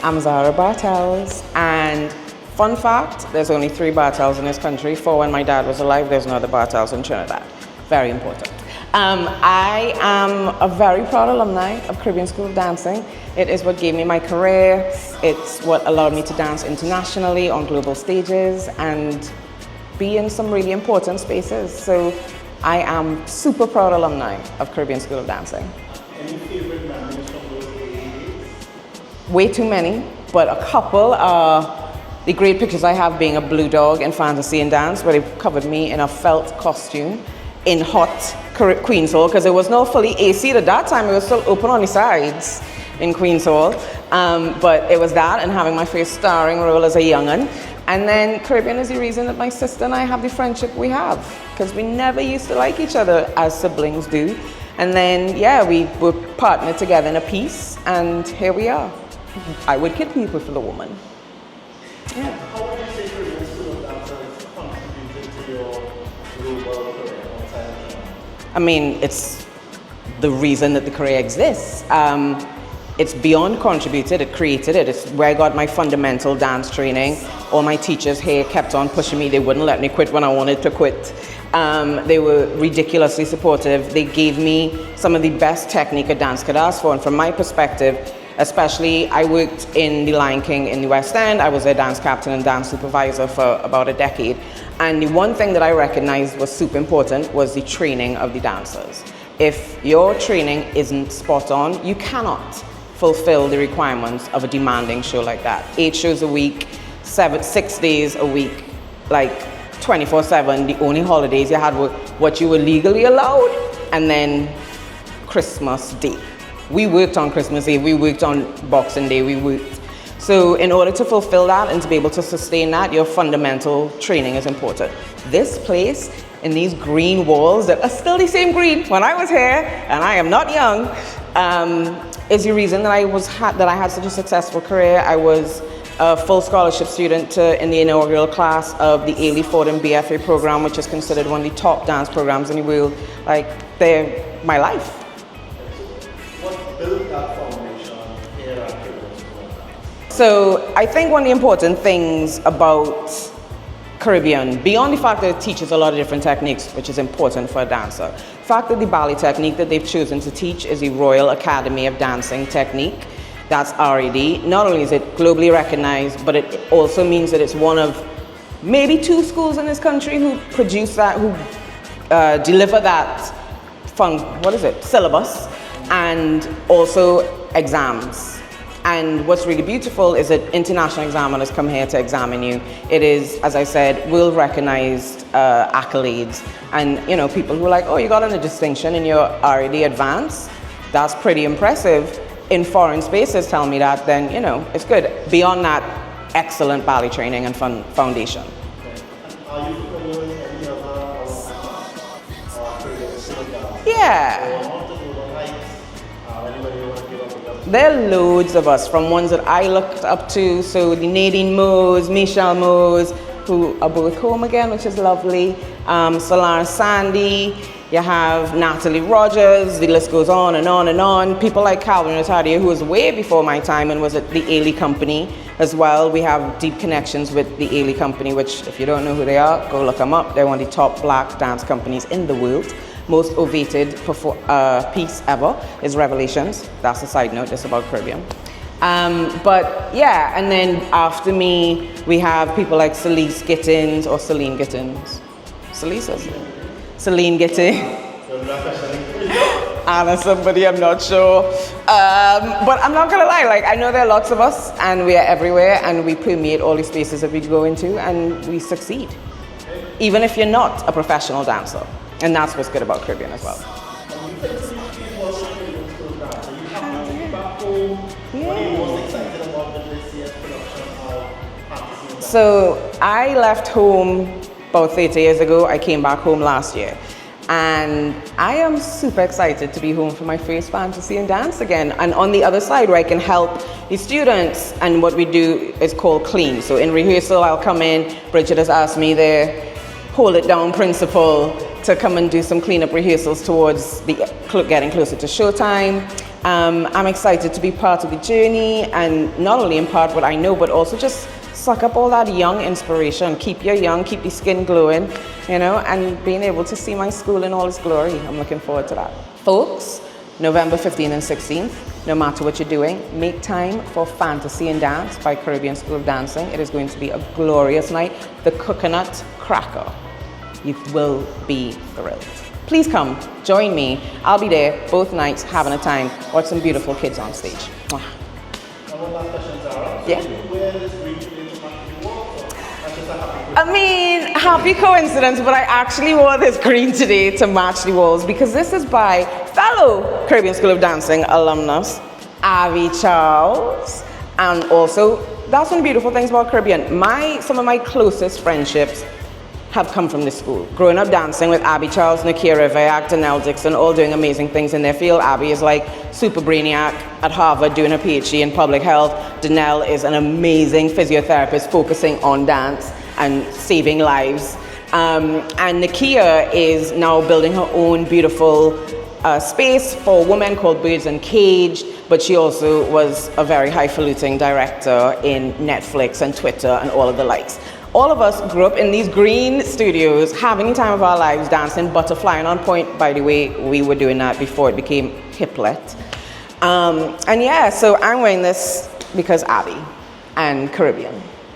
I'm Zara Bartels, and fun fact, there's only 3 Bartels in this country. 4 when my dad was alive, there's no other Bartels in Trinidad. Very important. I am a very proud alumni of Caribbean School of Dancing. It is what gave me my career. It's what allowed me to dance internationally on global stages and be in some really important spaces. So I am super proud alumni of Caribbean School of Dancing. Any favorite memories from those days? Way too many, but a couple are the great pictures I have being a blue dog in fantasy and dance, where they covered me in a felt costume in hot Queen's Hall, because it was not fully AC at that time. It was still open on the sides in Queen's Hall, but it was that, and having my first starring role as a young'un. And then Caribbean is the reason that my sister and I have the friendship we have, because we never used to like each other as siblings do. And then, yeah, we were partnered together in a piece, and here we are. I would kill people for the woman. Yeah. How would you say Caribbean School of Dance has contributed to your global career outside of China? I mean, it's the reason that the career exists. It's beyond contributed, it created it. It's where I got my fundamental dance training. All my teachers here kept on pushing me. They wouldn't let me quit when I wanted to quit. They were ridiculously supportive. They gave me some of the best technique a dance could ask for. And from my perspective, especially, I worked in the Lion King in the West End. I was a dance captain and dance supervisor for about a decade. And the one thing that I recognized was super important was the training of the dancers. If your training isn't spot on, you cannot fulfill the requirements of a demanding show like that. 8 shows a week, 6 days a week, like 24/7. The only holidays you had were what you were legally allowed, and then Christmas Day. We worked on Christmas Eve, we worked on Boxing Day, we worked. So in order to fulfill that and to be able to sustain that, your fundamental training is important. This place, in these green walls that are still the same green when I was here, and I am not young, is the reason that I had such a successful career. I was a full scholarship student in the inaugural class of the Ailey Fordham BFA program, which is considered one of the top dance programs in the world. Like, they're my life. What built that foundation here at Caribbean School of Dance? So I think one of the important things about Caribbean, beyond the fact that it teaches a lot of different techniques, which is important for a dancer, the fact that the ballet technique that they've chosen to teach is the Royal Academy of Dancing technique. That's RAD. Not only is it globally recognized, but it also means that it's one of maybe 2 schools in this country who produce that, who deliver that syllabus, and also exams. And what's really beautiful is that international examiners come here to examine you. It is, as I said, well-recognized accolades. And, you know, people who are like, oh, you got a distinction in your RAD Advance? That's pretty impressive. In foreign spaces tell me that, then, you know, it's good. Beyond that, excellent ballet training and foundation. Okay. And are you familiar with any other Caribbean School of Dance? Yeah. There are loads of us, from ones that I looked up to, so the Nadine Mose, Michelle Mose, who are both home again, which is lovely, Solange Sandy, you have Natalie Rogers, the list goes on and on and on. People like Calvin Retadia, who was way before my time and was at the Ailey Company as well. We have deep connections with the Ailey Company, which, if you don't know who they are, go look them up. They're one of the top black dance companies in the world. Most ovated piece ever is Revelations. That's a side note, it's about Caribbean. But yeah, and then after me, we have people like Celine Gittins. Celine Gittins. Anna somebody, I'm not sure. But I'm not gonna lie, like, I know there are lots of us, and we are everywhere, and we permeate all the spaces that we go into, and we succeed. Even if you're not a professional dancer. And that's what's good about Caribbean as well. So I left home about 30 years ago. I came back home last year. And I am super excited to be home for my first fantasy and dance again. And on the other side, where I can help the students, and what we do is called clean. So in rehearsal, I'll come in. Bridget has asked me there, hold it down principle, to come and do some cleanup rehearsals towards getting closer to showtime. I'm excited to be part of the journey and not only impart what I know, but also just suck up all that young inspiration. Keep you young, keep your skin glowing, you know, and being able to see my school in all its glory. I'm looking forward to that. Folks, November 15th and 16th, no matter what you're doing, make time for Fantasy and Dance by Caribbean School of Dancing. It is going to be a glorious night. The coconut cracker. You will be thrilled. Please come, join me. I'll be there both nights having a time. Watch some beautiful kids on stage. Mwah. And one last question, Zara. Yeah. So you wear this green today to match the wall, or that's just a happy I mean, happy coincidence, but I actually wore this green today to match the walls because this is by fellow Caribbean School of Dancing alumnus, Abby Charles. And also, that's one of the beautiful things about Caribbean. Some of my closest friendships have come from this school. Growing up dancing with Abby Charles, Nakia Rivayak, Danelle Dixon, all doing amazing things in their field. Abby is like super brainiac at Harvard doing a PhD in public health. Danelle is an amazing physiotherapist focusing on dance and saving lives. And Nakia is now building her own beautiful space for women called Birds and Cage, but she also was a very highfalutin director in Netflix and Twitter and all of the likes. All of us grew up in these green studios, having the time of our lives, dancing butterfly and on point. By the way, we were doing that before it became hiplet. And yeah, so I'm wearing this because Abby and Caribbean.